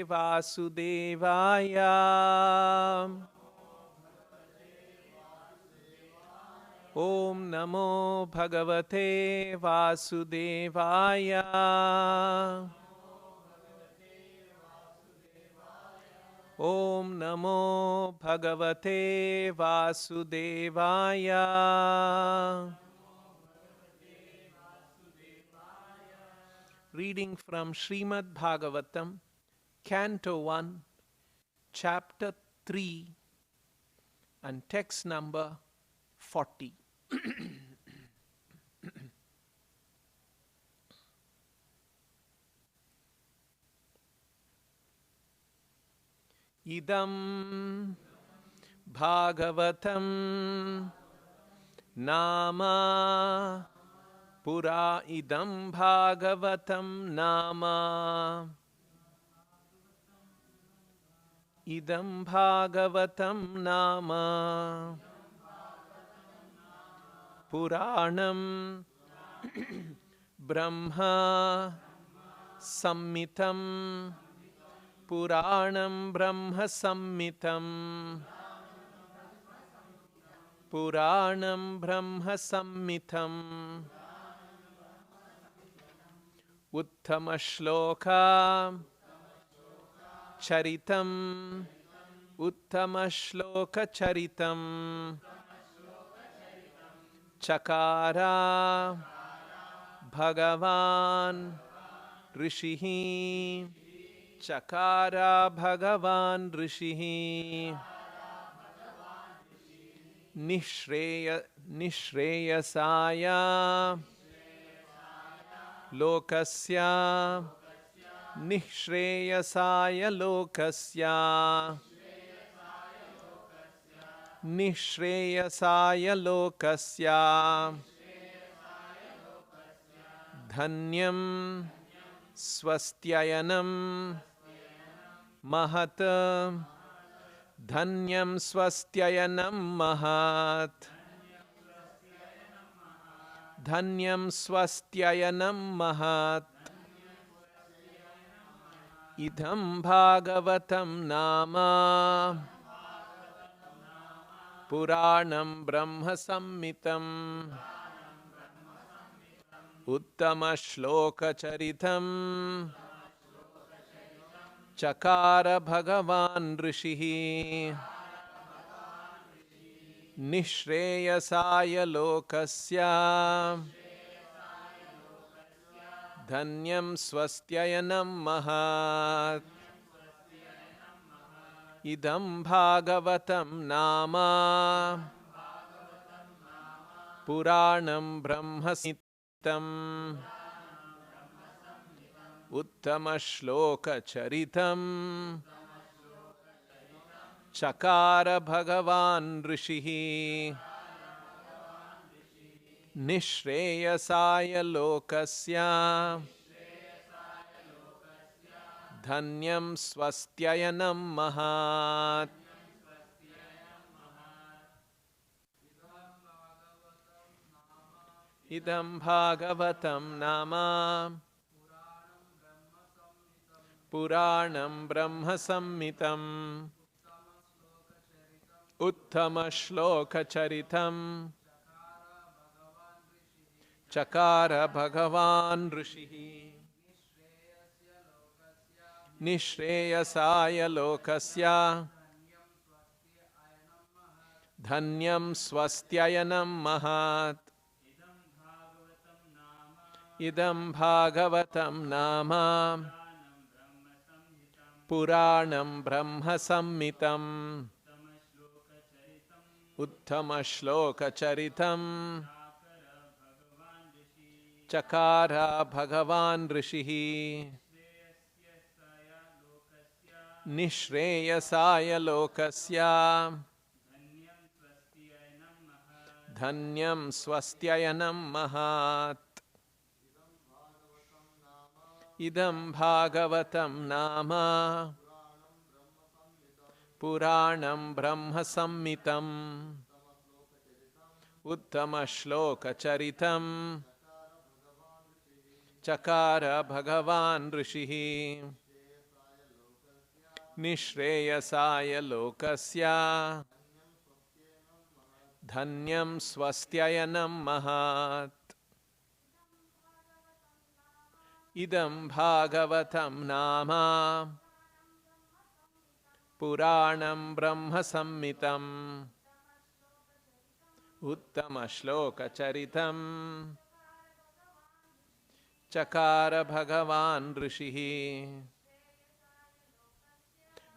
Vasudevaya. Om Namo Bhagavate Vasudevaya. Om Namo Bhagavate Vasudevaya. Reading from Srimad Bhagavatam, Canto 1, Chapter 3, and text number 40. Idam Bhagavatam Nama Pura idam Bhagavatam Nama. Idam Bhagavatam Nama Puranam Brahma-samhitam. Puranam Brahma-samhitam. Puranam Brahma-samhitam. Uttama shloka charitam. Uttama shloka charitam. Chakara Bhagavan Rishihi. Chakara Bhagavan Rishihi. Nishreyasaya Lokasya. Nishreyasaya Lokasya. Nishreyasaya Lokasya. Dhanyam Swastyayanam Mahat. Dhanyam Swastyayanam Mahat. Dhanyam Swastyayanam Mahat. Idam Bhagavatam Nama Puranam Brahma-samhitam. Uttama shloka charitam. Chakara Bhagavan Rishihi. Nishreyasaya Lokasya. Dhanyam Swastyayanam Mahat. Idam Bhagavatam Nama Puranam Brahma-samhitam. Uttama shloka charitam. Chakara Bhagavan Rishihi. Nishreyasaya Lokasya. Dhanyam Swastyayanam Mahat. Idam Bhagavatam Nama Puranam Brahma-samhitam. Uttama shloka charitam. Chakara Bhagavan Rishihi. Nishreyasaya Lokasya. Dhanyam Swastyayanam Mahat. Idam Bhagavatam Nama Puranam Brahma-samhitam. Uttama shloka charitam. Chakara Bhagavan Rishihi. Nishreyasaya Lokasya. Dhanyam Swastyayanam Mahat. Idam Bhagavatam Nama Puranam Brahma-samhitam. Uttama shloka charitam. Chakara Bhagavan Rishihi. Nishreyasaya lokasya dhanyam swastyayanam mahat. Idam Bhagavatam nama Puranam Brahma-samhitam Uttama Shloka Charitam Chakara Bhagavan Rishihi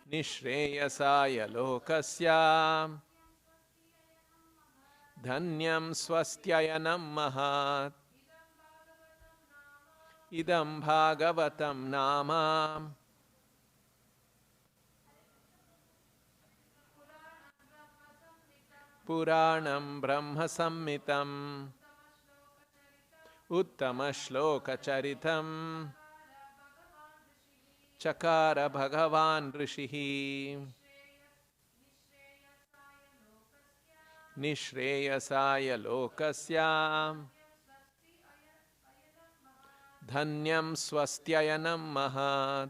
Nishreyasaya lokasya Dhanyam swastyayanam mahat. Idam Bhagavatam nama Puranam Brahma-samhitam Uttama Shloka Charitam Chakara Bhagavan Rishihi Nishreyasaya lokasya Dhanyam swastyayanam mahat.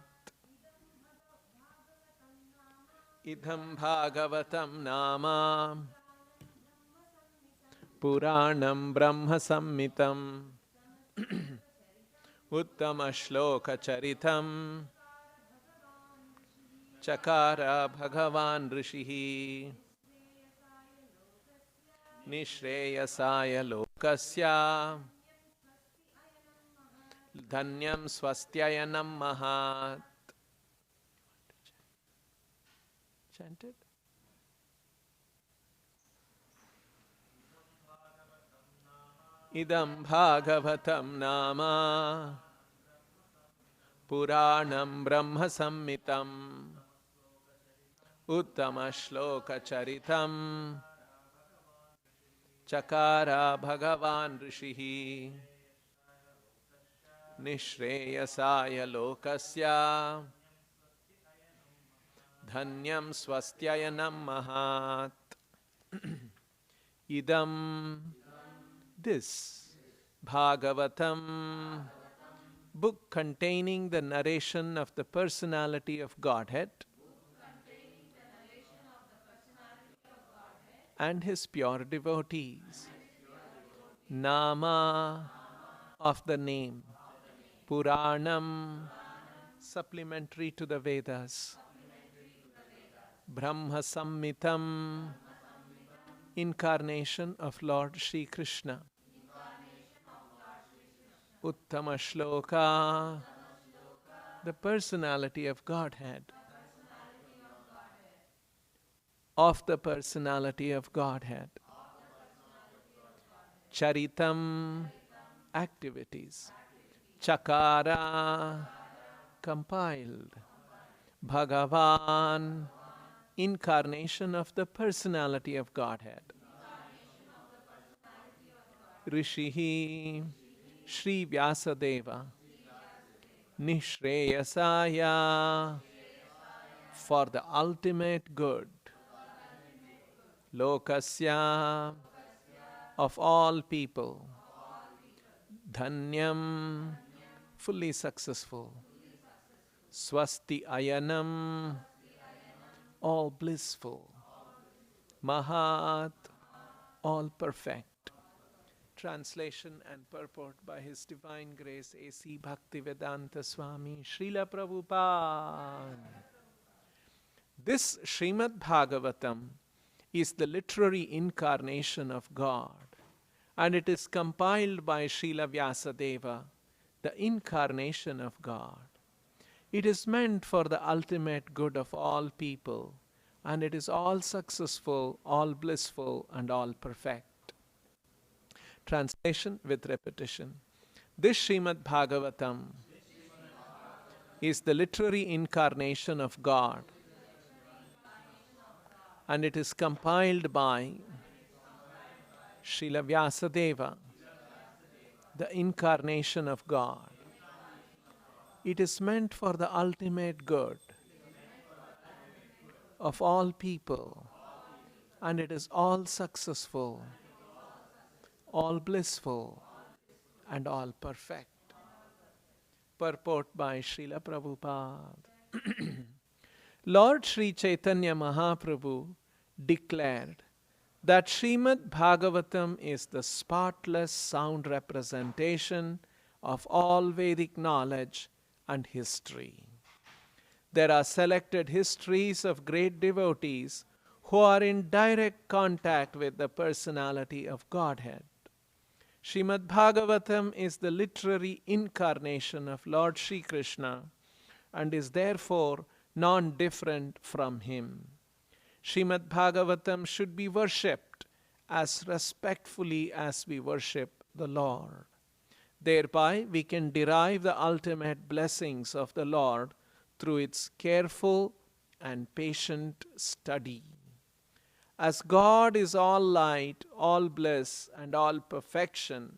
Idam Bhagavatam nama Puranam Brahma-samhitam Uttama Shloka Charitam Chakara Bhagavan Rishihi Nishreyasaya lokasya Dhanyam swastyayanam mahat. Chanted. Idam Bhagavatam nama Puranam Brahma-samhitam Uttama Shloka Charitam Chakara Bhagavan Rishihi Nishreyasaya lokasya Dhanyam swastyayanam mahat. Idam, this Bhagavatam, book containing the narration of the personality of Godhead and his pure devotees. Nama, of the name. Puranam, supplementary to the Vedas. Brahma-samhitam, incarnation of Lord Shri Krishna. Uttama Shloka, the personality of Godhead. Of the personality of Godhead. Charitam, activities. Chakara, compiled. Bhagavan, incarnation of the personality of Godhead. Rishihi, Sri Vyasadeva. Nishreyasaya, for the ultimate good. Lokasya, of all people. Dhanyam, fully successful. Swasti ayanam, all blissful. Mahat, all perfect. Translation and purport by His Divine Grace A.C. Bhaktivedanta Swami Srila Prabhupada. This Srimad Bhagavatam is the literary incarnation of God, and it is compiled by Srila Vyasadeva, the incarnation of God. It is meant for the ultimate good of all people, and it is all successful, all blissful, and all perfect. Translation with repetition. This Srimad Bhagavatam is the literary incarnation of God, and it is compiled by Srila Vyasadeva, the incarnation of God. It is meant for the ultimate good of all people, and it is all successful, all blissful, and all perfect. Purport by Srila Prabhupada. Lord Sri Chaitanya Mahaprabhu declared that Srimad Bhagavatam is the spotless sound representation of all Vedic knowledge and history. There are selected histories of great devotees who are in direct contact with the personality of Godhead. Srimad Bhagavatam is the literary incarnation of Lord Sri Krishna and is therefore non-different from him. Srimad Bhagavatam should be worshipped as respectfully as we worship the Lord. Thereby we can derive the ultimate blessings of the Lord through its careful and patient study. As God is all light, all bliss, and all perfection,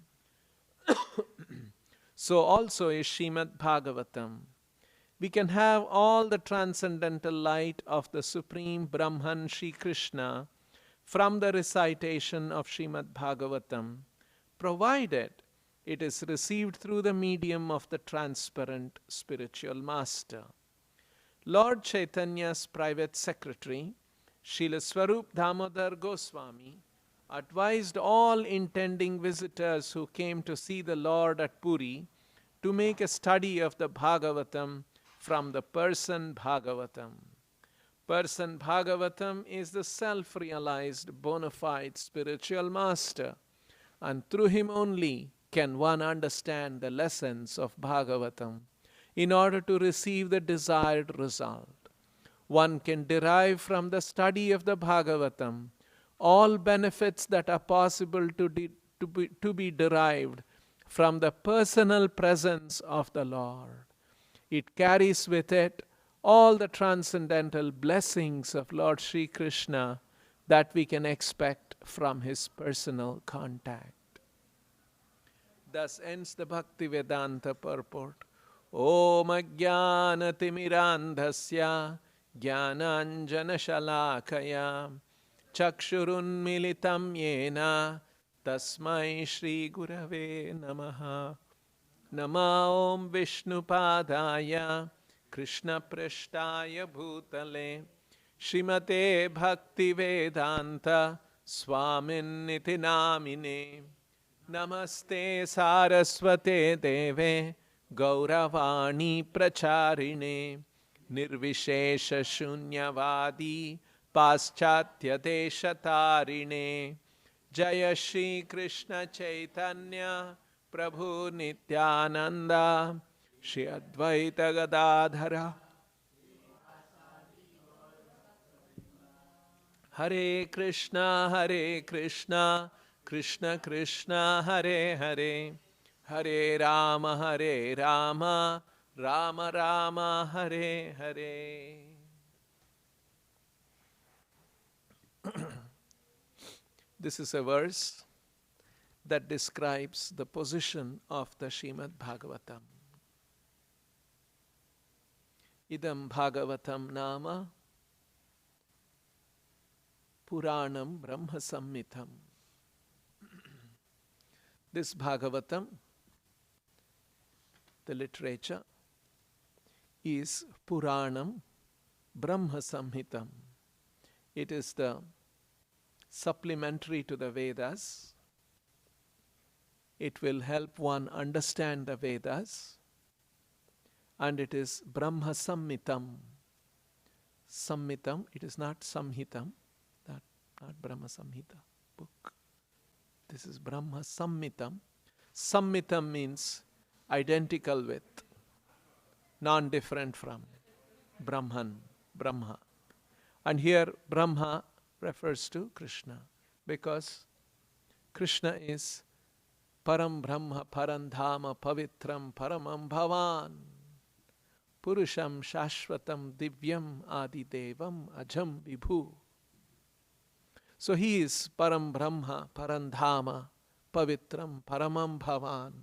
so also is Srimad Bhagavatam. We can have all the transcendental light of the Supreme Brahman Sri Krishna from the recitation of Srimad Bhagavatam, provided it is received through the medium of the transparent spiritual master. Lord Chaitanya's private secretary, Srila Swarup Damodar Goswami, advised all intending visitors who came to see the Lord at Puri to make a study of the Bhagavatam from the person Bhagavatam. Person Bhagavatam is the self-realized bona fide spiritual master, and through him only can one understand the lessons of Bhagavatam in order to receive the desired result. One can derive from the study of the Bhagavatam all benefits that are possible to be derived from the personal presence of the Lord. It carries with it all the transcendental blessings of Lord Sri Krishna that we can expect from his personal contact. Thus ends the Bhakti Vedanta purport. Om Ajnana Timirandhasya Jnananjana Shalakaya Chakshurunmilitam Yena Tasmai Shri Gurave Namaha. Nama Om Vishnupadaya Krishna Prashtaya Bhutale Srimate Bhakti Vedanta Swaminiti Namine Namaste Saraswate Deve Gauravani Pracharine Nirvishesha Shunyavadi Paschatya Deshatarine Jaya Shri Krishna Chaitanya Prabhu Nityananda Shri Advaita Gadadhara Hare Krishna Krishna Krishna Hare Hare Hare Rama Rama Rama Hare Hare. This is a verse that describes the position of the Srimad Bhagavatam. Idam Bhagavatam Nama Puranam Brahma-samhitam. This Bhagavatam, the literature, is Puranam Brahma-samhitam. It is the supplementary to the Vedas. It will help one understand the Vedas. And it is Brahma-samhitam. Samhitam, it is not Samhitam, not Brahma-samhita book. This is Brahma-samhitam. Samhitam means identical with, non-different from, Brahman, Brahma. And here Brahma refers to Krishna, because Krishna is Param Brahma Parandhama Pavitram Paramam Bhavan Purusham Shashvatam Divyam Adidevam Ajam Vibhu. So he is Param Brahma Parandhama Pavitram Paramam Bhavan.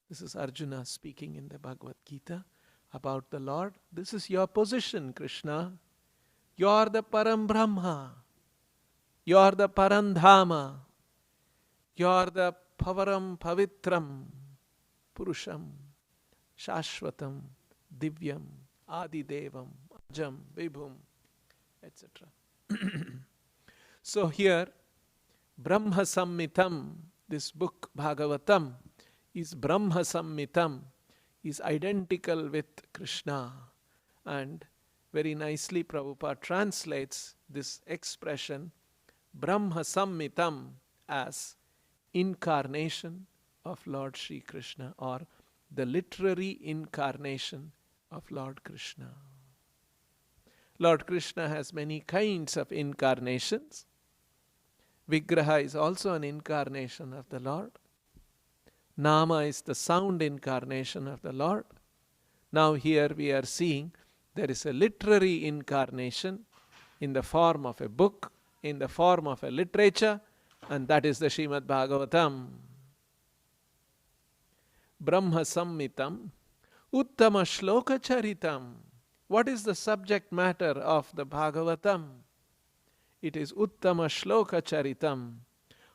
This is Arjuna speaking in the Bhagavad Gita about the Lord. This is your position, Krishna. You are the Param Brahma. You are the Parandhama. You are the Pavaram Pavitram Purusham Shashvatam Divyam Adidevam Jam, Vibhum, etc. So here, Brahma-samhitam, this book Bhagavatam, is Brahma-samhitam, is identical with Krishna. And very nicely Prabhupada translates this expression Brahma-samhitam as incarnation of Lord Sri Krishna, or the literary incarnation of Lord Krishna. Lord Krishna has many kinds of incarnations. Vigraha is also an incarnation of the Lord. Nama is the sound incarnation of the Lord. Now here we are seeing there is a literary incarnation in the form of a book, in the form of a literature, and that is the Srimad Bhagavatam. Brahma-samhitam, Uttama Shloka Charitam. What is the subject matter of the Bhagavatam? It is Uttama Shloka Charitam,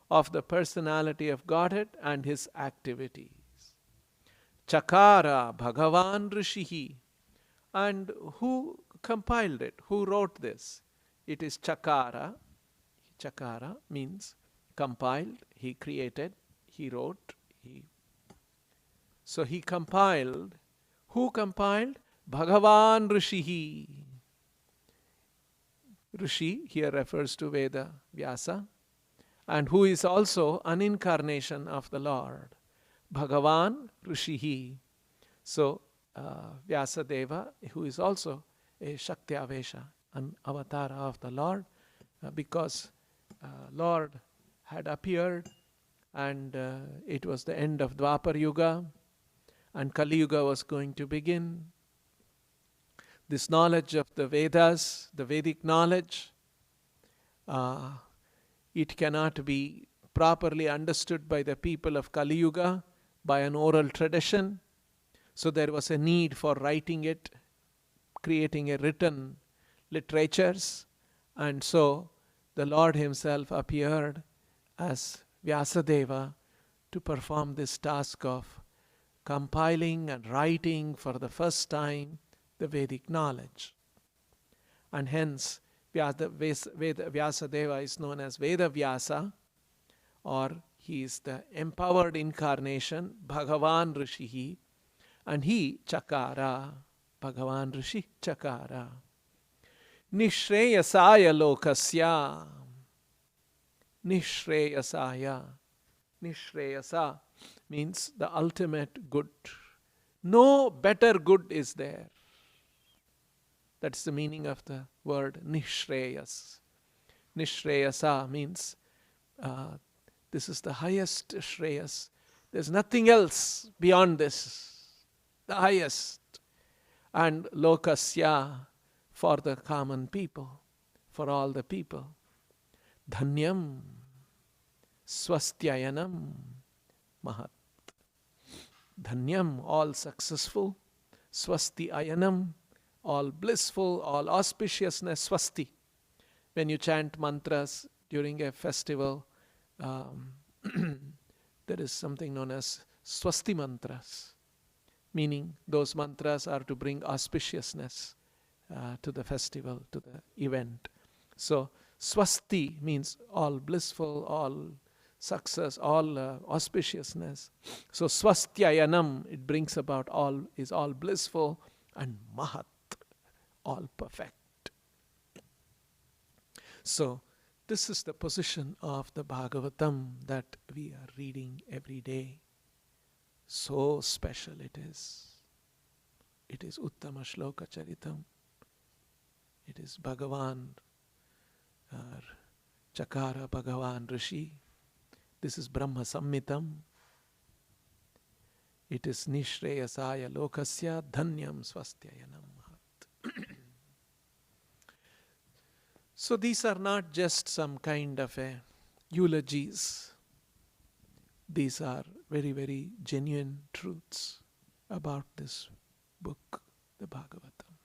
of the personality of Godhead and his activities. Chakara Bhagavan Rishihi. And who compiled it? Who wrote this? It is Chakara. Chakara means compiled, he created, he wrote, So he compiled. Who compiled? Bhagavan Rishihi. Rishi here refers to Veda Vyasa, and who is also an incarnation of the Lord. Bhagavan Rishihi. So Vyasadeva, who is also a Shakti Avesha, an avatar of the Lord, because Lord had appeared and it was the end of Dwapar Yuga and Kali Yuga was going to begin. This knowledge of the Vedas, the Vedic knowledge, it cannot be properly understood by the people of Kali Yuga by an oral tradition. So there was a need for writing it, creating a written literatures. And so the Lord himself appeared as Vyasadeva to perform this task of compiling and writing for the first time the Vedic knowledge. And hence Vyasadeva is known as Veda Vyasa, or he is the empowered incarnation, Bhagavan Rishihi, and he Chakara, Bhagavan Rishi Chakara. Nishreyasaya lokasya. Nishreyasaya. Nishreyasa means the ultimate good. No better good is there. That's the meaning of the word Nishreyas. Nishreyasa means this is the highest Shreyas. There's nothing else beyond this. The highest. And lokasya, for the common people, for all the people. Dhanyam, swastyayanam, mahat. Dhanyam, all successful. Swasti ayanam, all blissful, all auspiciousness. Swasti. When you chant mantras during a festival, there is something known as swasti mantras, meaning those mantras are to bring auspiciousness to the festival, to the event. So swasti means all blissful, all success, all auspiciousness. So swastyayanam, it brings about all, is all blissful, and mahat, all perfect. So this is the position of the Bhagavatam that we are reading every day. So special it is. It is Uttama Shloka Charitam. It is Bhagavan, Chakara Bhagavan Rishi. This is Brahma-samhitam. It is Nishreyasaya Lokasya Dhanyam Swastyayanam. So these are not just some kind of eulogies. These are very, very genuine truths about this book, the Bhagavatam.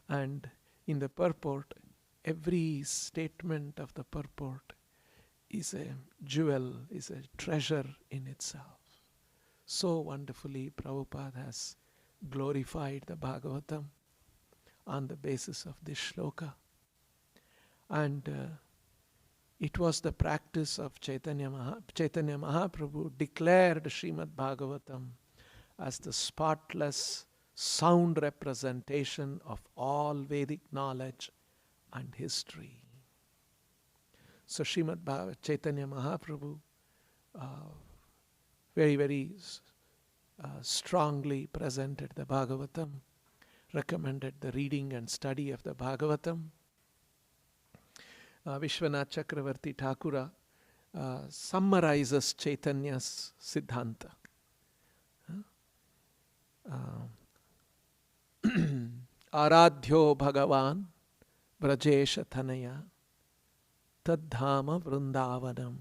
And in the purport, every statement of the purport is a jewel, is a treasure in itself. So wonderfully Prabhupada has glorified the Bhagavatam. on the basis of this shloka. And it was the practice of Chaitanya Mahaprabhu declared Srimad Bhagavatam as the spotless, sound representation of all Vedic knowledge and history. So Srimad Chaitanya Mahaprabhu very, very strongly presented the Bhagavatam, recommended the reading and study of the Bhagavatam. Vishwanath Chakravarti Thakura summarizes Chaitanya's Siddhanta. Aradhyo Bhagavan Brajesha Thanaya Tadhama Vrindavanam.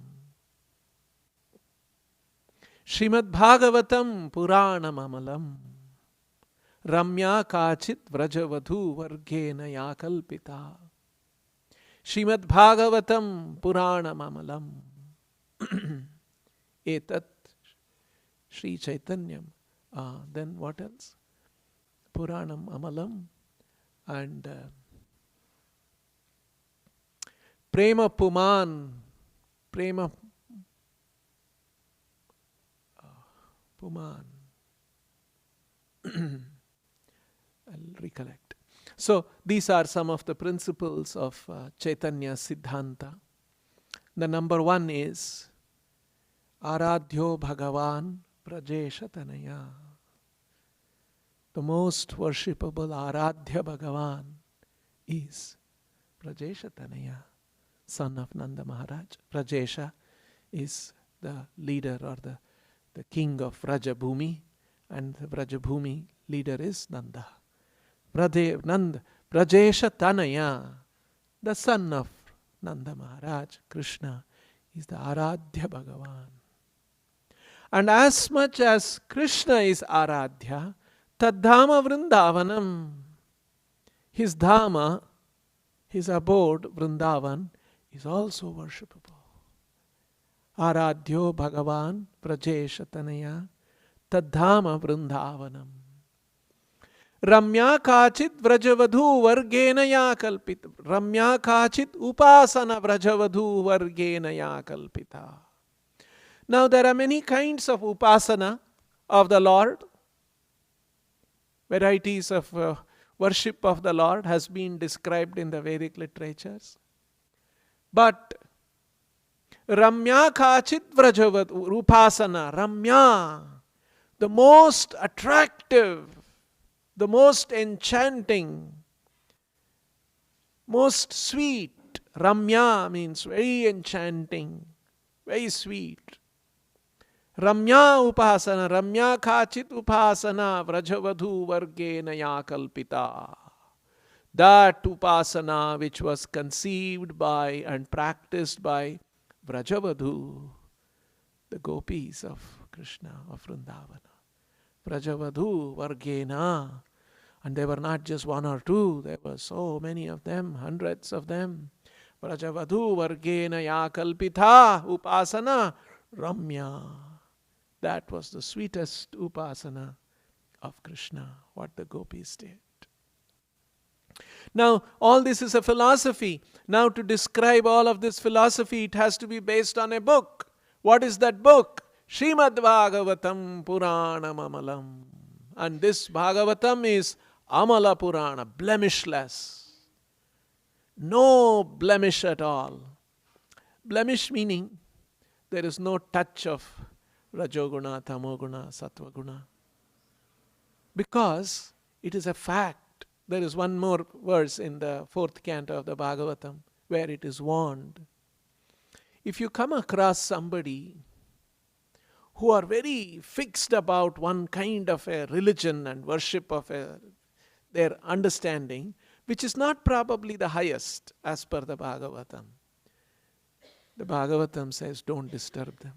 Srimad Bhagavatam Puranam Amalam Ramya Kachit Vrajavadhu Vargena Yakalpita. Srimad Bhagavatam Puranam Amalam. Etat Sri Chaitanyam. Then what else? Puranam Amalam and Prema Puman. Prema Puman. I'll recollect. So these are some of the principles of Chaitanya Siddhanta. The number one is Aradhyo Bhagavan Prajesha Tanaya. The most worshipable Aradhya Bhagavan is Prajesha Tanaya, son of Nanda Maharaj. Prajesha is the leader or the king of Vrajabhumi, and the Vrajabhumi leader is Nanda. Prajesha Tanaya, the son of Nanda Maharaj, Krishna, is the Aradhya Bhagavan. And as much as Krishna is Aradhya, Tadhama Vrindavanam, his Dhamma, his abode, Vrindavan, is also worshipable. Aradhyo Bhagavan Prajesha Tanaya Tadhama Vrindavanam. Ramya Kachit Vrajavadhu Vargena Yakalpita. Ramya Kachit Upasana Vrajavadhu Vargena Yakalpita. Now there are many kinds of upasana of the Lord. Varieties of worship of the Lord has been described in the Vedic literatures. But Ramya Kachit Vrajavad Upasana, Ramya, the most attractive, the most enchanting, most sweet. Ramya means very enchanting, very sweet. Ramya Upasana, Ramya Kachit Upasana, Vrajavadhu Vargena Yakalpita. That Upasana which was conceived by and practiced by Vrajavadhu, the gopis of Krishna, of Vrindavana. Vrajavadhu Vargena. And they were not just one or two, there were so many of them, hundreds of them. Vrajavadhu Vargena Yakalpita Upasana Ramya. That was the sweetest Upasana of Krishna, what the gopis did. Now, all this is a philosophy. Now, to describe all of this philosophy, it has to be based on a book. What is that book? Srimad Bhagavatam Puranam Amalam. And this Bhagavatam is Amala Purana, blemishless. No blemish at all. Blemish meaning there is no touch of Rajoguna, Tamoguna, Satvaguna. Because it is a fact. There is one more verse in the 4th canto of the Bhagavatam where it is warned. If you come across somebody who are very fixed about one kind of a religion and worship of their understanding, which is not probably the highest as per the Bhagavatam, the Bhagavatam says don't disturb them.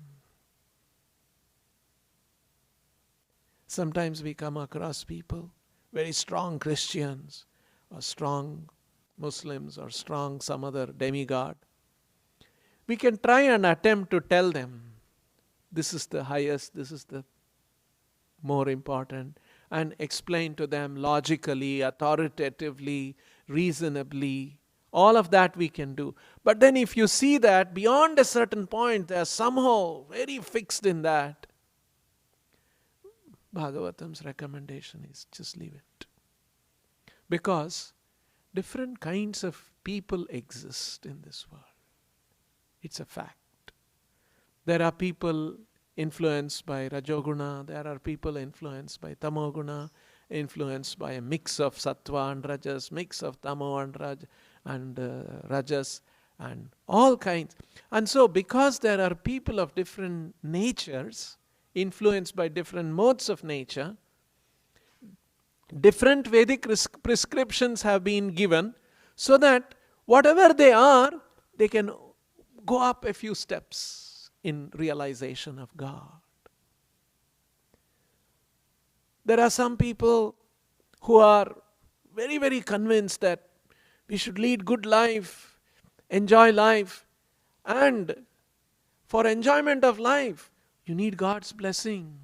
Sometimes we come across people, very strong Christians or strong Muslims or strong some other demigod. We can try and attempt to tell them, this is the highest, this is the more important, and explain to them logically, authoritatively, reasonably. All of that we can do. But then if you see that beyond a certain point, they are somehow very fixed in that, Bhagavatam's recommendation is just leave it. Because different kinds of people exist in this world. It's a fact. There are people influenced by Rajoguna, there are people influenced by Tamoguna, influenced by a mix of Sattva and Rajas, mix of Tamo and Rajas, and all kinds. And so because there are people of different natures, influenced by different modes of nature, different Vedic prescriptions have been given so that whatever they are, they can go up a few steps in realization of God. There are some people who are very, very convinced that we should lead good life, enjoy life, and for enjoyment of life, you need God's blessing.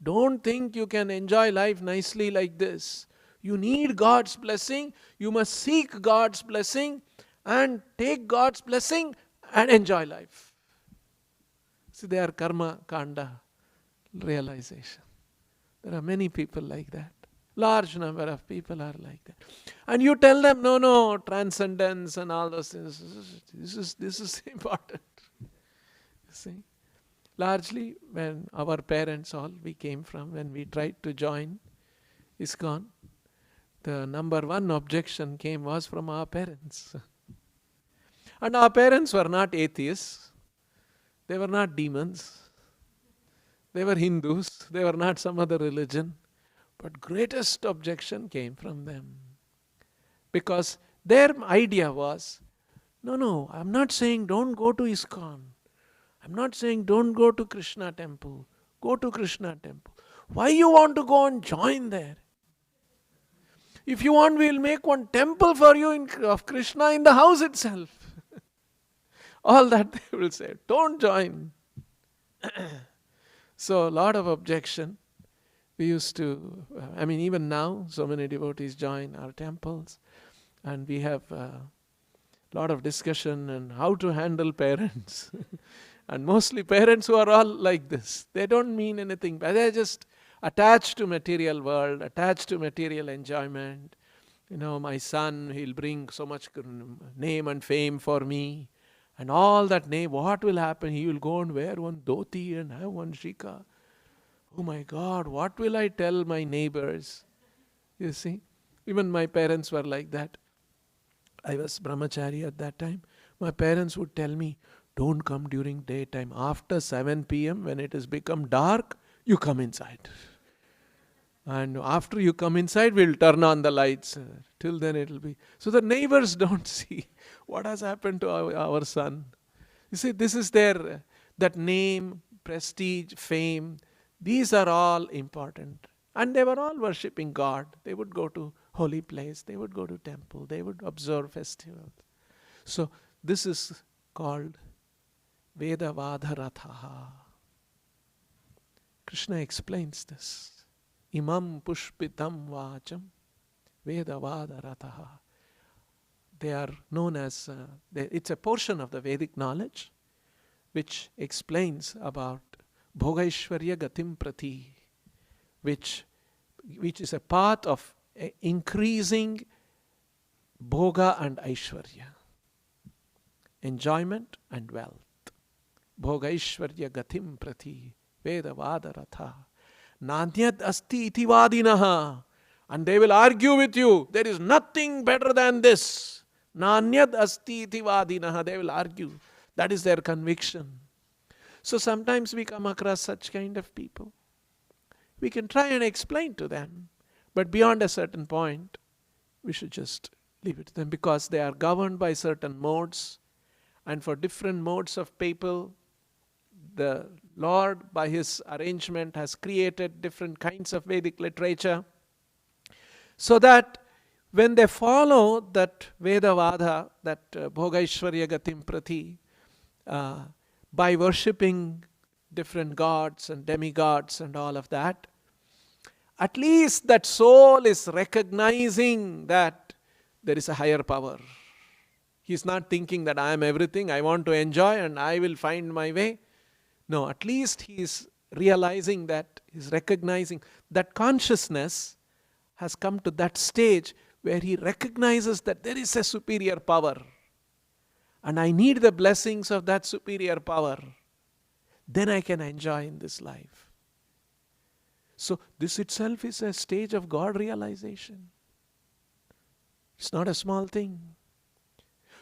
Don't think you can enjoy life nicely like this. You need God's blessing. You must seek God's blessing and take God's blessing and enjoy life. See, they are karma kanda realization. There are many people like that. Large number of people are like that. And you tell them, no, transcendence and all those things. This is important. You see? Largely, when our parents all we came from, when we tried to join ISKCON, the number one objection was from our parents. And our parents were not atheists. They were not demons. They were Hindus. They were not some other religion. But greatest objection came from them. Because their idea was, no, I'm not saying don't go to ISKCON. I'm not saying don't go to Krishna temple. Go to Krishna temple. Why you want to go and join there? If you want, we'll make one temple for you of Krishna in the house itself. All that they will say. Don't join. So a lot of objection. We used to, even now, so many devotees join our temples. And we have a lot of discussion on how to handle parents. And mostly parents who are all like this. They don't mean anything, but they're just attached to material world, attached to material enjoyment. My son, he'll bring so much name and fame for me. And all that name, what will happen? He will go and wear one dhoti and have one shika. Oh my God, what will I tell my neighbors? You see, even my parents were like that. I was brahmachari at that time. My parents would tell me, don't come during daytime. After 7 p.m. when it has become dark, you come inside. And after you come inside, we'll turn on the lights. Till then it will be. So the neighbors don't see what has happened to our son. You see, this is that name, prestige, fame. These are all important. And they were all worshipping God. They would go to holy place. They would go to temple. They would observe festivals. So this is called Veda Vadharathaha. Krishna explains this. Imam pushpitam vacham Veda Vadharathaha. They are known as, it's a portion of the Vedic knowledge which explains about Bhogaishwarya Gatim Prati, which is a path of increasing Bhoga and Aishwarya, enjoyment and wealth. Bhogaishwarya Gatim Prati, Veda Vadaratha, Nanyad Asti Iti Vadinaha. And they will argue with you, there is nothing better than this. Nanyad Asti Iti Vadinaha. They will argue. That is their conviction. So sometimes we come across such kind of people. We can try and explain to them. But beyond a certain point, we should just leave it to them because they are governed by certain modes. And for different modes of people, the Lord, by His arrangement, has created different kinds of Vedic literature. So that when they follow that Veda Vada, that Bhogaishwarya Gatim Prati, by worshipping different gods and demigods and all of that, at least that soul is recognizing that there is a higher power. He's not thinking that I am everything, I want to enjoy and I will find my way. No, at least he is realizing that, he's recognizing that consciousness has come to that stage where he recognizes that there is a superior power and I need the blessings of that superior power. Then I can enjoy in this life. So this itself is a stage of God realization. It's not a small thing.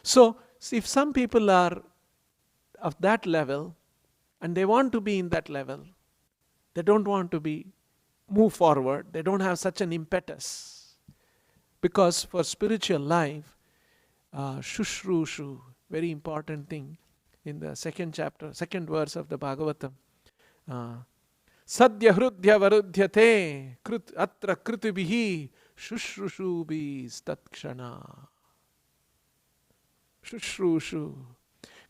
So if some people are of that level and they want to be in that level, they don't want to move forward, they don't have such an impetus. Because for spiritual life, Shushrushu, very important thing in the second chapter, second verse of the Bhagavatam. Sadhya hrudhya varudhyate atra kritubihi shushrushu tatkshana. Shushrushu.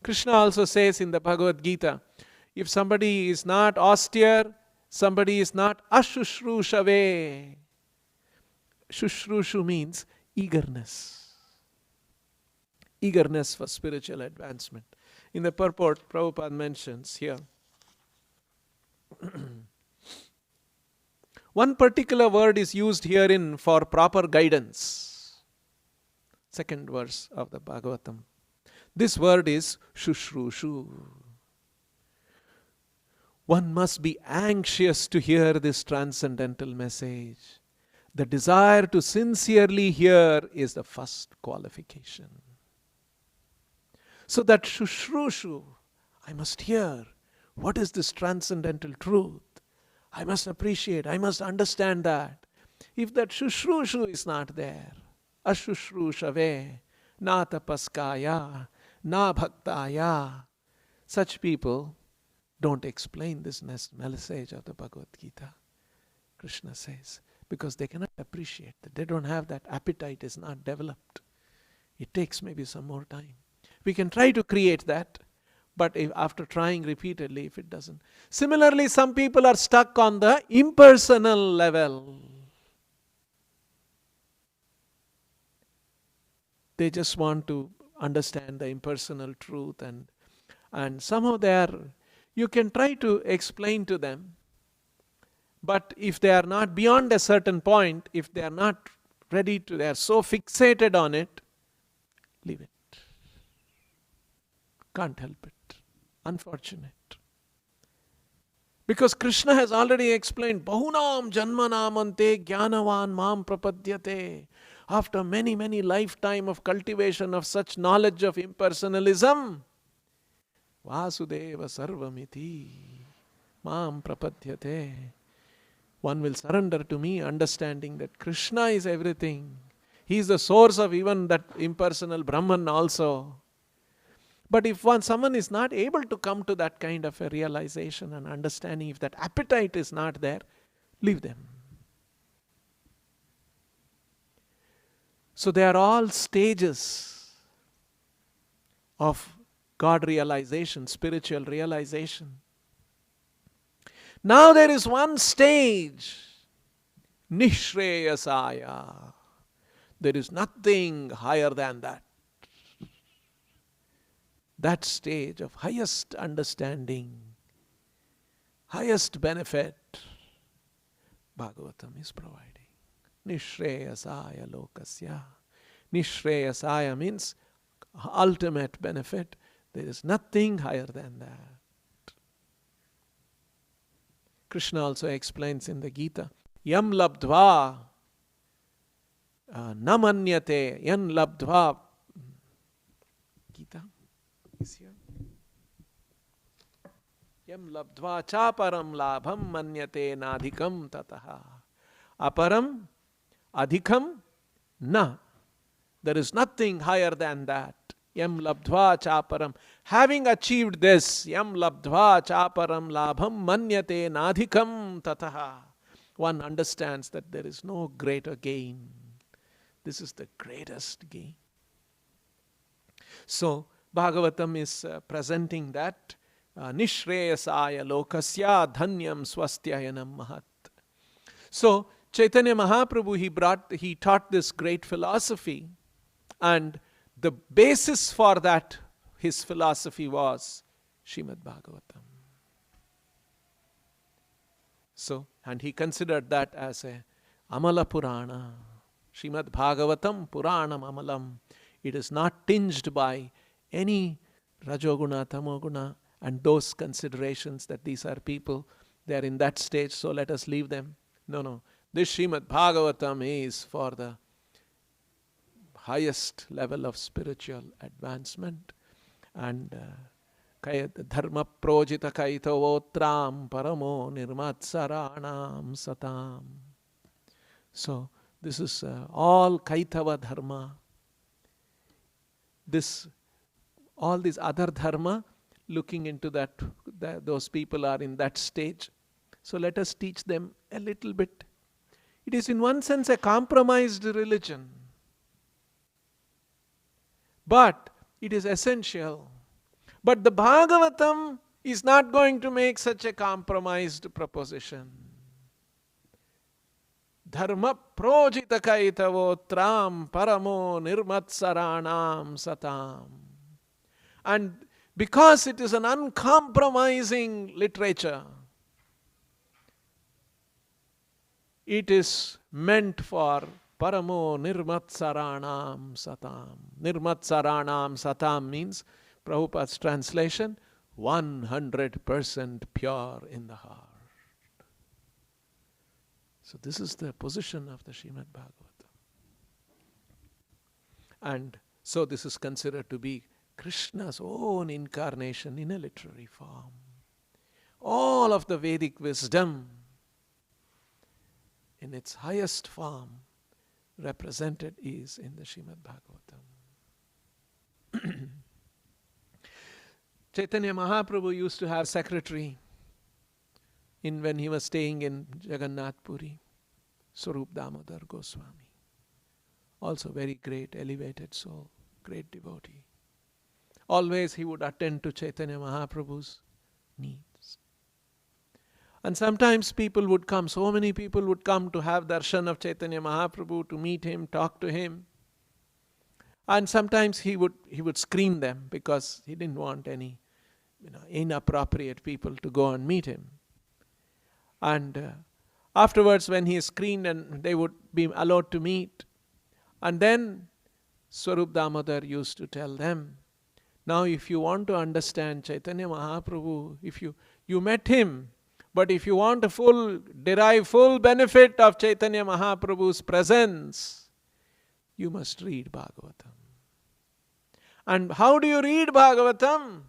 Krishna also says in the Bhagavad Gita, if somebody is not austere, somebody is not ashushrushaveh. Shushrushu means eagerness. Eagerness for spiritual advancement. In the purport, Prabhupada mentions here, one particular word is used herein for proper guidance. Second verse of the Bhagavatam. This word is Shushrushu. One must be anxious to hear this transcendental message. The desire to sincerely hear is the first qualification. So that Shushrushu, I must hear. What is this transcendental truth? I must appreciate, I must understand that. If that Shushrushu is not there, Ashushrushaveh, na tapaskaya, na bhaktaya, such people don't explain this message of the Bhagavad Gita, Krishna says, because they cannot appreciate that. They don't have that appetite, is not developed. It takes maybe some more time. We can try to create that, but after trying repeatedly, if it doesn't. Similarly, some people are stuck on the impersonal level. They just want to understand the impersonal truth, and somehow you can try to explain to them, but if they are not beyond a certain point, if they are not ready to, they are so fixated on it, leave it. Can't help it. Unfortunate. Because Krishna has already explained, Bahunam janmanamante jnanavan mam prapadyate. After many, many lifetime of cultivation of such knowledge of impersonalism, Vasudeva sarvamiti mam prapadyate. One will surrender to me, understanding that Krishna is everything. He is the source of even that impersonal Brahman also. But if someone is not able to come to that kind of a realization and understanding, if that appetite is not there, leave them. So they are all stages of God realization, spiritual realization. Now there is one stage, Nishreyasaya. There is nothing higher than that. That stage of highest understanding, highest benefit, Bhagavatam is providing. Nishreyasaya lokasya. Nishreyasaya means ultimate benefit. There is nothing higher than that. Krishna also explains in the Gita, Yam labdva namanyate, yan labdva. Gita is here. Yam labdva chaparam labham manyate nadhikam tataha. Aparam adhikam na. There is nothing higher than that. Yam labdva chaparam. Having achieved this, yam labdva chaparam labham manyate nadhikam tataha. One understands that there is no greater gain. This is the greatest gain. So, Bhagavatam is presenting that nishreyasaya lokasya dhanyam swastyayanam mahat. So Chaitanya Mahaprabhu, he taught this great philosophy, and the basis for that, his philosophy was Srimad Bhagavatam. So, and he considered that as a Amala Purana. Srimad Bhagavatam Puranam Amalam. It is not tinged by any Rajoguna, Tamoguna, and those considerations that these are people, they are in that stage, so let us leave them. No. This Srimad Bhagavatam is for the highest level of spiritual advancement. And dharma projita kaitavotram paramo nirmatsaranam satam. So this is all kaitava dharma. All these other dharma, looking into that, those people are in that stage. So let us teach them a little bit. It is in one sense a compromised religion, but it is essential. But the Bhagavatam is not going to make such a compromised proposition. Dharma projita kaitavotram paramo nirmatsaranam satam. And because it is an uncompromising literature, it is meant for paramo nirmatsaranam satam. Nirmatsaranam satam means, Prabhupada's translation, 100% pure in the heart. So this is the position of the Srimad Bhagavatam. And so this is considered to be Krishna's own incarnation in a literary form. All of the Vedic wisdom in its highest form represented is in the Srimad Bhagavatam. Chaitanya Mahaprabhu used to have secretary when he was staying in Jagannath Puri, Swarup Damodar Goswami. Also very great, elevated soul, great devotee. Always he would attend to Chaitanya Mahaprabhu's needs. And sometimes people would come, so many people would come to have darshan of Chaitanya Mahaprabhu, to meet him, talk to him. And sometimes he would screen them because he didn't want any inappropriate people to go and meet him. And afterwards, when he is screened, and they would be allowed to meet, and then Swarup Damodar used to tell them, now if you want to understand Chaitanya Mahaprabhu, if you met him, but if you want to derive full benefit of Chaitanya Mahaprabhu's presence, you must read Bhagavatam. And how do you read Bhagavatam?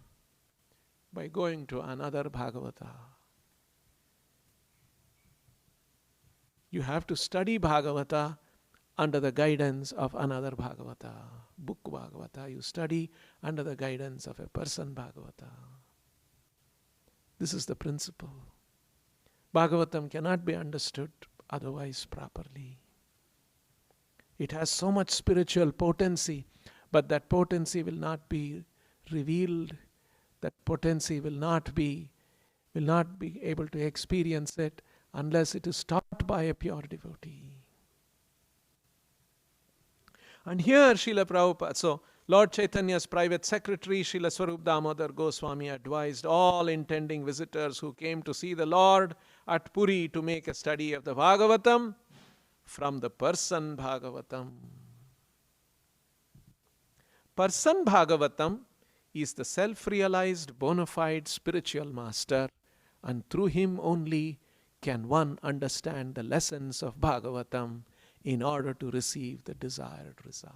By going to another Bhagavata. You have to study Bhagavata under the guidance of another Bhagavata. Book Bhagavata you study under the guidance of a person Bhagavata. This is the principle. Bhagavatam cannot be understood otherwise properly. It has so much spiritual potency, but that potency will not be revealed. That potency will not be able to experience it unless it is taught by a pure devotee. And here Srila Prabhupada, so Lord Chaitanya's private secretary, Srila Swarup Damodar Goswami, advised all intending visitors who came to see the Lord at Puri to make a study of the Bhagavatam from the person Bhagavatam. Person Bhagavatam is the self-realized bona fide spiritual master, and through him only can one understand the lessons of Bhagavatam in order to receive the desired result.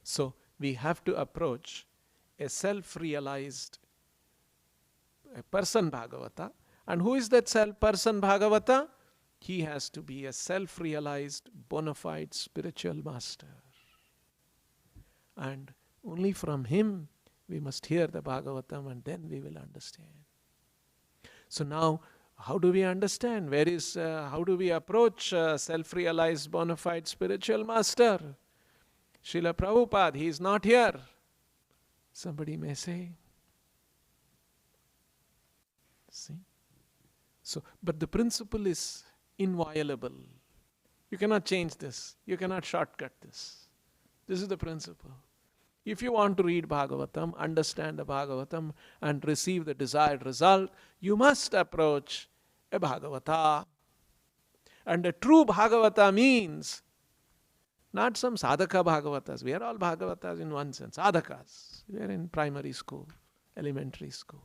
So we have to approach a self-realized person Bhagavata. And who is that person Bhagavata? He has to be a self-realized bona fide spiritual master. And only from him we must hear the Bhagavatam, and then we will understand. So now, how do we understand? How do we approach self-realized bona fide spiritual master? Srila Prabhupada, he is not here. Somebody may say, See? So, but the principle is inviolable. You cannot change this. You cannot shortcut this. This is the principle. If you want to read Bhagavatam, understand the Bhagavatam, and receive the desired result, you must approach a Bhagavata. And a true Bhagavata means not some sadhaka Bhagavatas. We are all Bhagavatas in one sense. Sadhakas. We are in primary school, elementary school.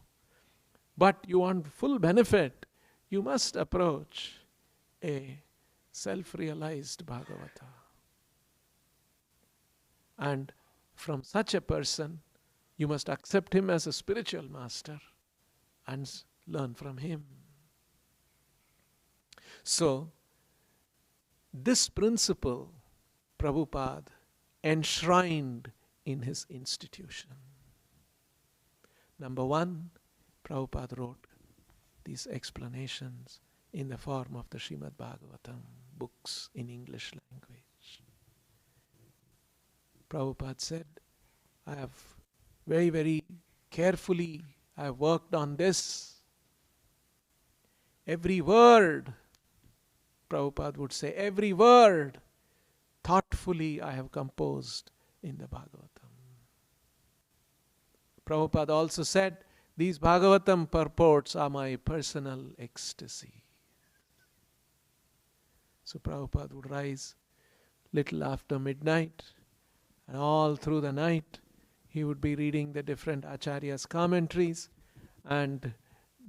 But you want full benefit, you must approach a self-realized Bhagavata. And from such a person, you must accept him as a spiritual master and learn from him. So, this principle, Prabhupada enshrined in his institution. Number one, Prabhupada wrote these explanations in the form of the Srimad Bhagavatam books in English language. Prabhupada said, I have very, very carefully, I have worked on this. Every word, Prabhupada would say, every word thoughtfully I have composed in the Bhagavatam. Prabhupada also said, these Bhagavatam purports are my personal ecstasy. So Prabhupada would rise little after midnight, and all through the night he would be reading the different acharyas' commentaries and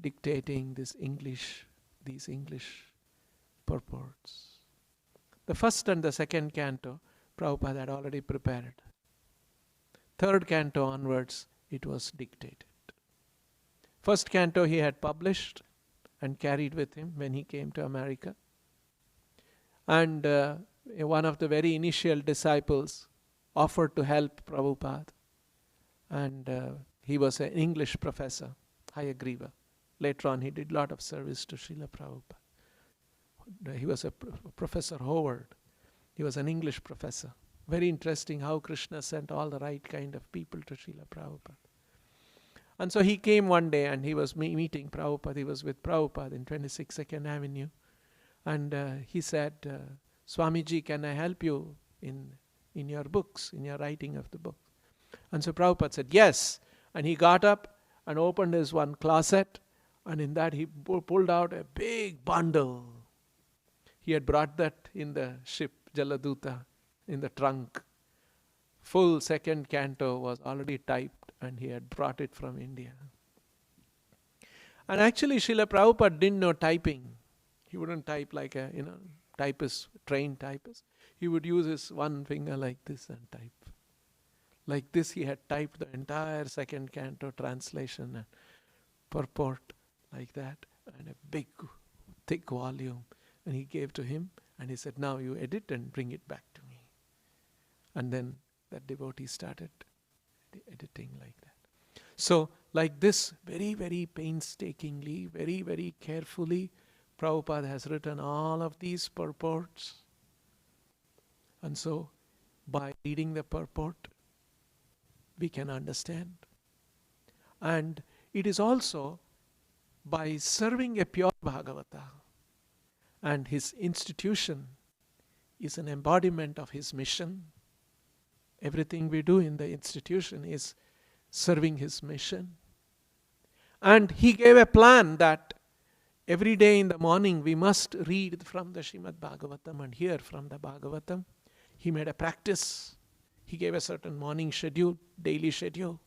dictating these English purports. The first and the second canto, Prabhupada had already prepared. Third canto onwards, it was dictated. First canto he had published and carried with him when he came to America. And one of the very initial disciples offered to help Prabhupada. And he was an English professor, Hayagriva. Later on he did a lot of service to Srila Prabhupada. He was a Professor Howard. He was an English professor. Very interesting how Krishna sent all the right kind of people to Srila Prabhupada. And so he came one day and he was meeting Prabhupada. He was with Prabhupada in 26 2nd Avenue. And he said, Swamiji, can I help you in your books, in your writing of the book? And so Prabhupada said, yes. And he got up and opened his one closet. And in that he pulled out a big bundle. He had brought that in the ship, Jaladuta, in the trunk. Full second canto was already typed and he had brought it from India. And actually Srila Prabhupada didn't know typing. He wouldn't type like a typist, trained typist. He would use his one finger like this and type. Like this he had typed the entire second canto translation and purport like that, and a big thick volume. And he gave to him and he said, now you edit and bring it back to me. And then that devotee started editing like that. So like this, very, very painstakingly, very, very carefully, Prabhupada has written all of these purports. And so by reading the purport, we can understand. And it is also by serving a pure Bhagavata. And his institution is an embodiment of his mission. Everything we do in the institution is serving his mission. And he gave a plan that every day in the morning we must read from the Srimad Bhagavatam and hear from the Bhagavatam. He made a practice. He gave a certain morning schedule, daily schedule,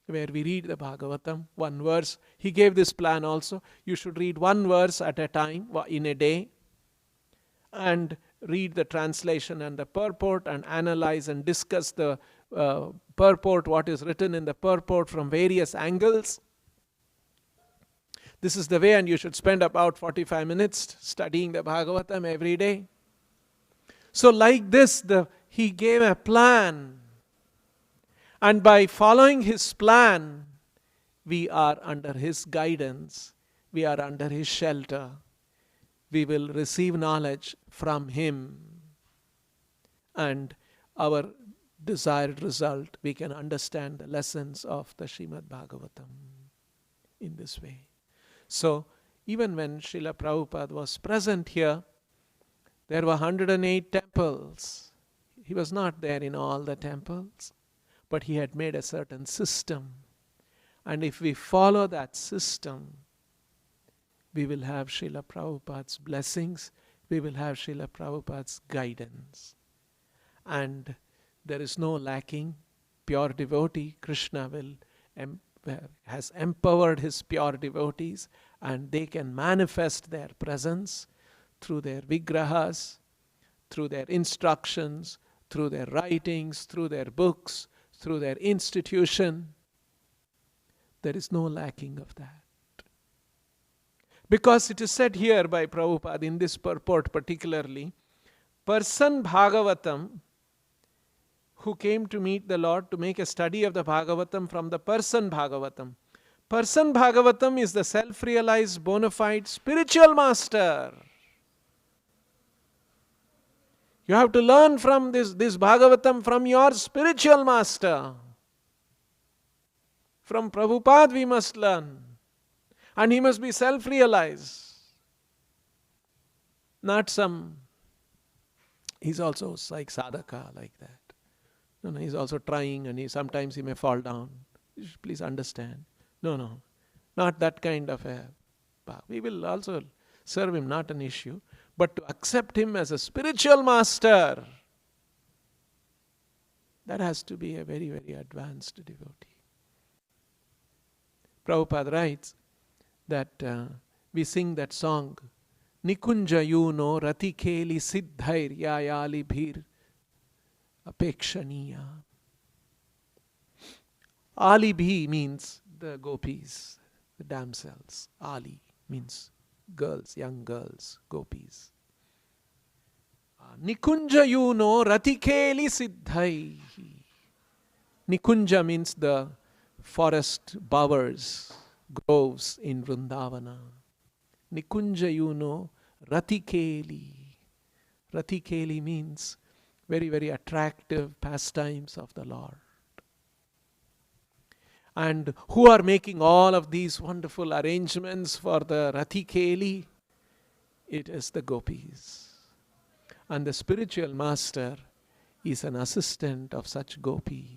where we read the Bhagavatam, one verse. He gave this plan also. You should read one verse at a time in a day and read the translation and the purport and analyze and discuss the purport, what is written in the purport from various angles. This is the way, and you should spend about 45 minutes studying the Bhagavatam every day. So like this, he gave a plan. And by following his plan, we are under his guidance. We are under his shelter. We will receive knowledge from him. And our desired result, we can understand the lessons of the Srimad Bhagavatam in this way. So, even when Srila Prabhupada was present here, there were 108 temples. He was not there in all the temples, but he had made a certain system. And if we follow that system, we will have Srila Prabhupada's blessings, we will have Srila Prabhupada's guidance. And there is no lacking. Pure devotee, Krishna has empowered his pure devotees, and they can manifest their presence through their vigrahas, through their instructions, through their writings, through their books, through their institution. There is no lacking of that. Because it is said here by Prabhupada in this purport particularly, person Bhagavatam who came to meet the Lord to make a study of the Bhagavatam from the person Bhagavatam. Person Bhagavatam is the self-realized bona fide spiritual master. You have to learn from this Bhagavatam from your spiritual master. From Prabhupada we must learn. And he must be self-realized. Not he's also like sadhaka, like that. No, he's also trying, and sometimes he may fall down. Please understand. No, not that kind of a. We will also serve him, not an issue. But to accept him as a spiritual master, that has to be a very, very advanced devotee. Prabhupada writes that we sing that song, Nikunja yuno ratikeli siddhair yayali bhir apekshaniya. Ali bhi means the gopis, the damsels. Ali means girls, young girls, gopis. Nikunja yuno ratikeli siddhai. Nikunja means the forest bowers, groves in Vrindavana. Nikunja yuno ratikeli. Ratikeli means very, very attractive pastimes of the Lord. And who are making all of these wonderful arrangements for the Ratikeli? It is the gopis. And the spiritual master is an assistant of such gopis.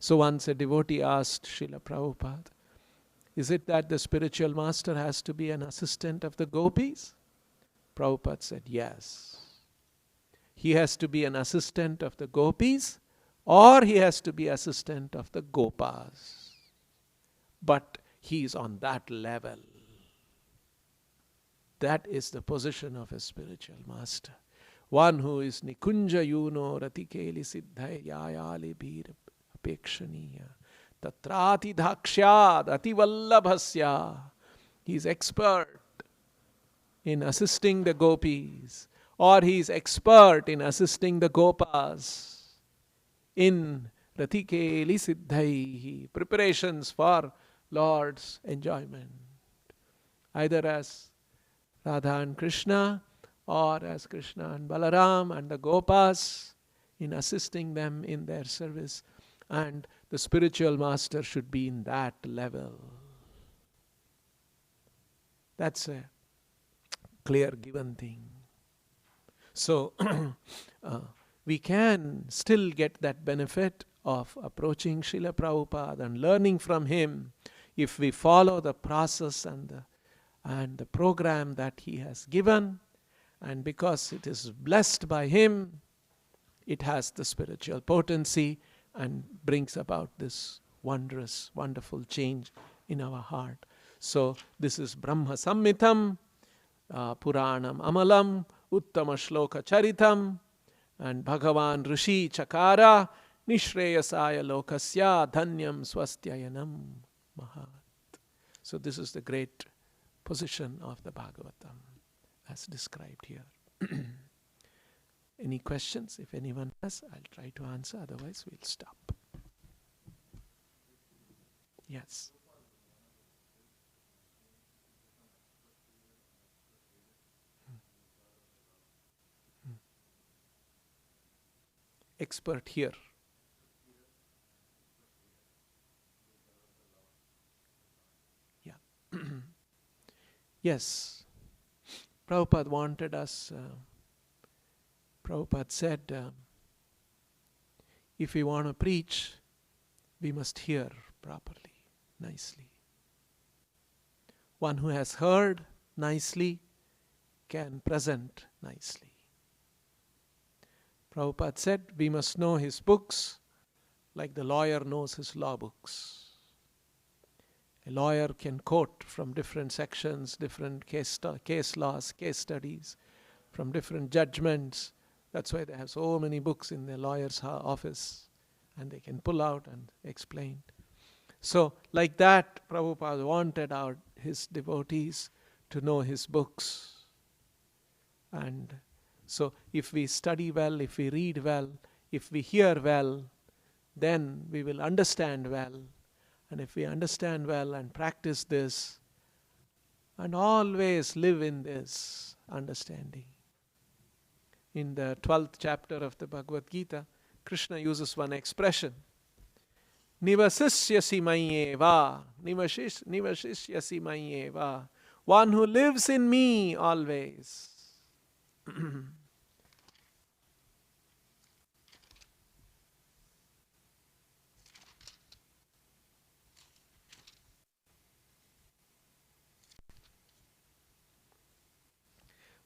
So once a devotee asked Srila Prabhupada, is it that the spiritual master has to be an assistant of the gopis? Prabhupada said, yes. He has to be an assistant of the gopis, or he has to be assistant of the gopas. But he is on that level. That is the position of a spiritual master. One who is Nikunja yuno ratikeli siddhai yayali bhir apekshaniya tatrati dhakshyad ativallabhasya. He is expert in assisting the gopis, or he is expert in assisting the gopas in ratikeli siddhai, preparations for Lord's enjoyment, either as Radha and Krishna, or as Krishna and Balaram and the gopas, in assisting them in their service. And the spiritual master should be in that level. That's a clear given thing. So we can still get that benefit of approaching Srila Prabhupada and learning from him if we follow the process and the program that he has given. And because it is blessed by him, it has the spiritual potency and brings about this wondrous, wonderful change in our heart. So this is Brahma-samhita, Puranam Amalam, Uttama Shloka Charitam, and Bhagavan Rishi Chakara, Nishreyasaya Lokasya Dhanyam Swastyayanam Mahat. So this is the great position of the Bhagavatam as described here. Any questions? If anyone has, I'll try to answer, otherwise we'll stop. Yes. Expert here. Yes, Prabhupada wanted us, Prabhupada said, if we want to preach, we must hear properly, nicely. One who has heard nicely can present nicely. Prabhupada said we must know his books like the lawyer knows his law books. A lawyer can quote from different sections, different case laws, case studies, from different judgments. That's why they have so many books in the lawyer's office, and they can pull out and explain. So, like that, Prabhupada wanted his devotees to know his books. And so, if we study well, if we read well, if we hear well, then we will understand well. And if we understand well and practice this, and always live in this understanding. In the 12th chapter of the Bhagavad Gita, Krishna uses one expression. Nivasisyasi mayeva, nivasisyasi mayeva. One who lives in me always.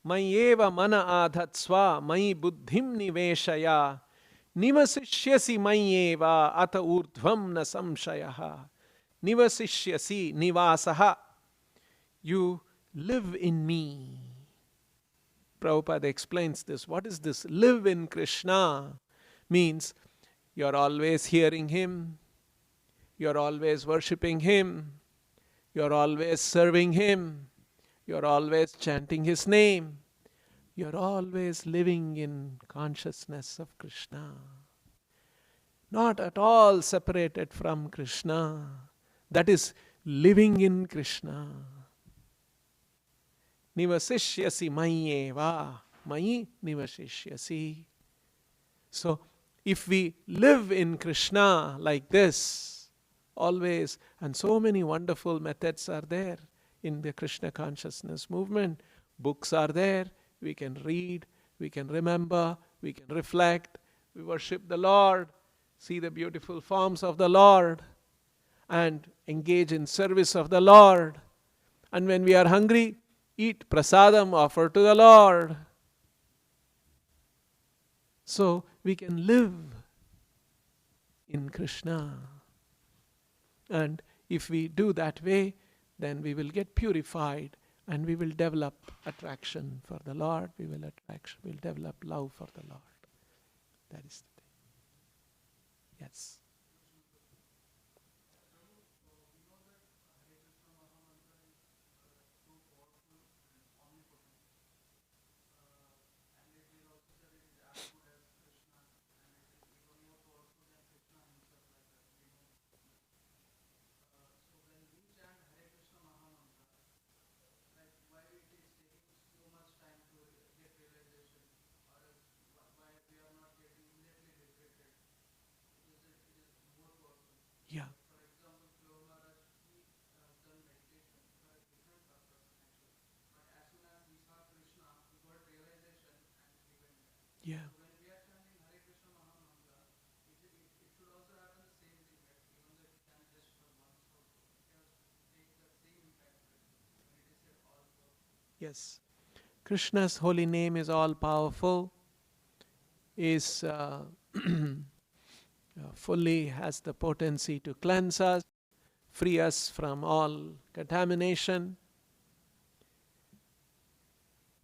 Mayeva mana adhatsva mayi buddhim niveshaya nivasishyasi mayeva ata urdhvam na samshayaha. Nivasishyasi nivasaha. You live in me. Prabhupada explains this. What is this? Live in Krishna means you're always hearing him, you're always worshipping him, you're always serving him, you're always chanting his name. You're always living in consciousness of Krishna. Not at all separated from Krishna. That is living in Krishna. Nivasishyasi mayeva. Mayi nivasishyasi. So, if we live in Krishna like this, always, and so many wonderful methods are there in the Krishna consciousness movement. Books are there. We can read, we can remember, we can reflect, we worship the Lord, see the beautiful forms of the Lord, and engage in service of the Lord. And when we are hungry, eat prasadam offered to the Lord. So we can live in Krishna. And if we do that way, then we will get purified and we will develop attraction for the Lord. We'll develop love for the Lord. That is the thing. Yes. Yeah. Yeah. Yes. Krishna's holy name is all powerful, is fully has the potency to cleanse us, free us from all contamination.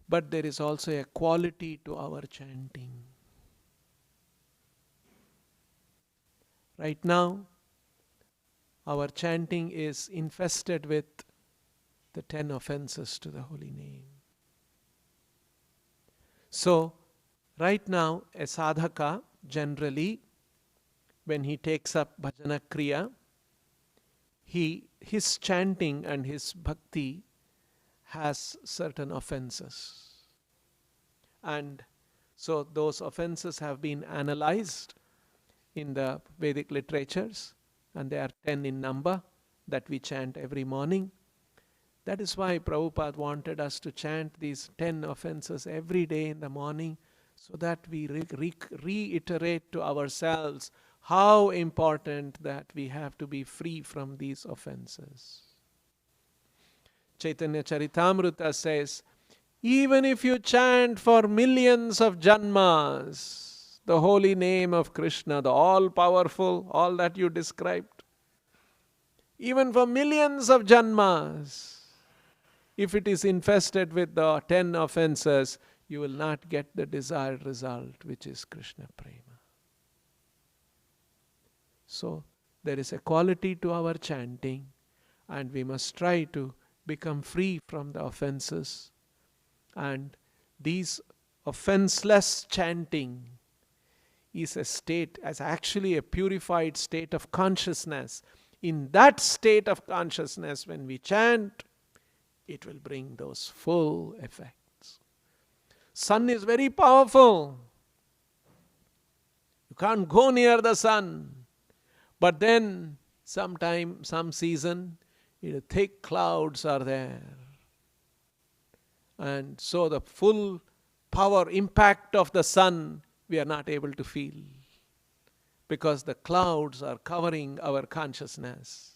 But there is also a quality to our chanting. Right now, our chanting is infested with the 10 offenses to the holy name. So, right now, a sadhaka generally, when he takes up bhajana kriya, his chanting and his bhakti has certain offenses. And so those offenses have been analyzed in the Vedic literatures, and they are 10 in number that we chant every morning. That is why Prabhupada wanted us to chant these 10 offenses every day in the morning, so that we reiterate to ourselves how important that we have to be free from these offenses. Chaitanya Charitamrita says, even if you chant for millions of janmas, the holy name of Krishna, the all-powerful, all that you described, even for millions of janmas, if it is infested with the 10 offenses, you will not get the desired result, which is Krishna Prema. So, there is a quality to our chanting, and we must try to become free from the offenses. And these offenseless chanting is a state, as actually a purified state of consciousness. In that state of consciousness, when we chant, it will bring those full effects. Sun is very powerful. You can't go near the sun. But then, sometime, some season, thick clouds are there. And so the full power, impact of the sun, we are not able to feel. Because the clouds are covering our consciousness.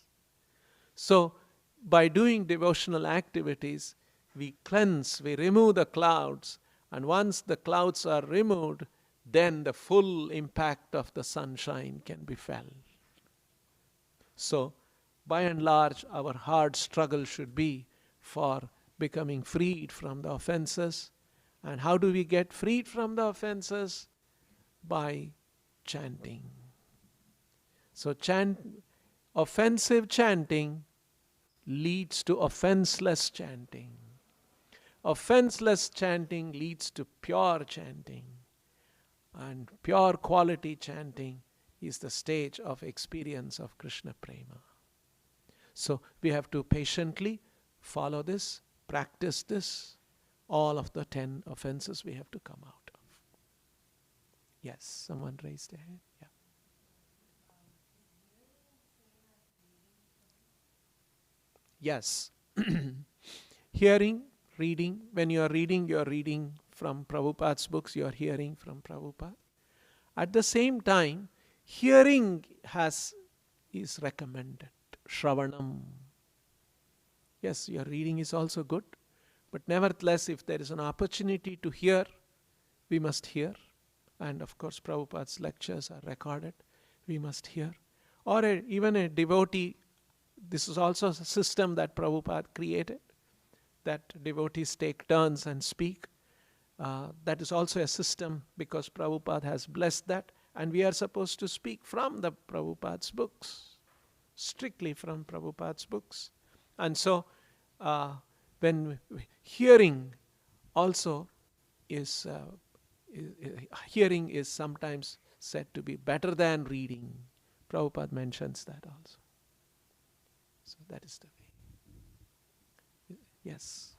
So, by doing devotional activities, we cleanse, we remove the clouds. And once the clouds are removed, then the full impact of the sunshine can be felt. So, by and large, our hard struggle should be for becoming freed from the offenses. And how do we get freed from the offenses? By chanting. So, offensive chanting leads to offenseless chanting. Offenseless chanting leads to pure chanting. And pure quality chanting is the stage of experience of Krishna Prema. So we have to patiently follow this, practice this. All of the 10 offenses we have to come out of. Yes, someone raised their hand. Yeah. Yes. Hearing, reading. When you are reading from Prabhupada's books, you are hearing from Prabhupada. At the same time, hearing is recommended. Shravanam. Yes, your reading is also good. But nevertheless, if there is an opportunity to hear, we must hear. And of course, Prabhupada's lectures are recorded. We must hear. Or even a devotee. This is also a system that Prabhupada created, that devotees take turns and speak. That is also a system because Prabhupada has blessed that. And we are supposed to speak from the Prabhupada's books, strictly from Prabhupada's books. And so, when hearing also is, hearing is sometimes said to be better than reading. Prabhupada mentions that also. So that is the way. Yes.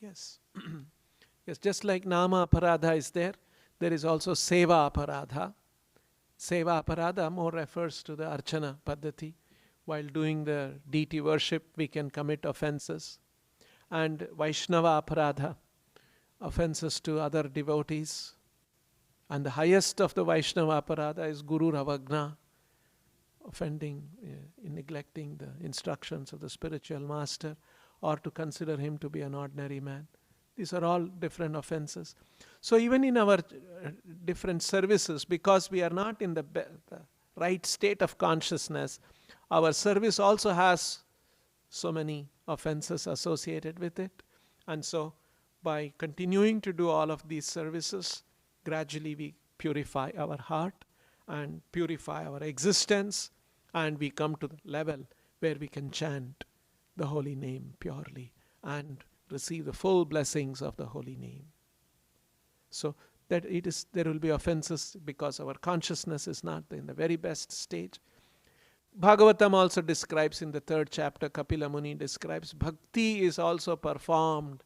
Yes. Yes, just like Nama Aparadha is there is also Seva Aparadha. Seva Aparadha more refers to the Archana Paddhati. While doing the deity worship, we can commit offenses. And Vaishnava Aparadha, offenses to other devotees. And the highest of the Vaishnava Aparadha is Guru Ravagna, offending, in neglecting the instructions of the spiritual master, or to consider him to be an ordinary man. These are all different offenses. So even in our different services, because we are not in the right state of consciousness, our service also has so many offenses associated with it. And so by continuing to do all of these services, gradually we purify our heart and purify our existence, and we come to the level where we can chant the holy name purely and receive the full blessings of the holy name. So that there will be offenses because our consciousness is not in the very best stage. Bhagavatam also describes in the 3rd chapter, Kapila Muni describes bhakti is also performed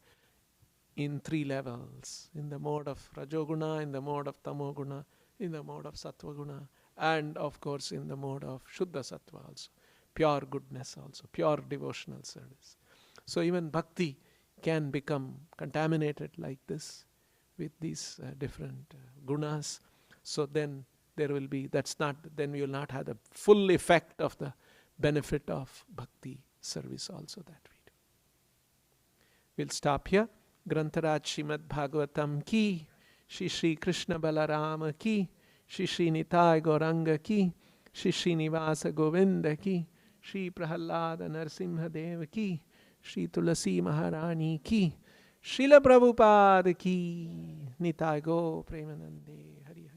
in 3 levels, in the mode of Rajoguna, in the mode of Tamoguna, in the mode of Sattvaguna, and of course in the mode of Shuddha Sattva also, pure goodness also, pure devotional service. So even bhakti can become contaminated like this with these different gunas. So then there will be, then we will not have the full effect of the benefit of bhakti service also that we do. We'll stop here. Grantaraj Srimad Bhagavatam ki, Shri Shri Krishna Balarama ki, Shri Shri Nitai Gauranga ki, Shri Srinivasa Govinda ki, Shri Prahalada Narsimha Deva ki, Shri Tulasi Maharani ki, Srila Prabhupada ki, Nitai Go Premanande Hari Hari.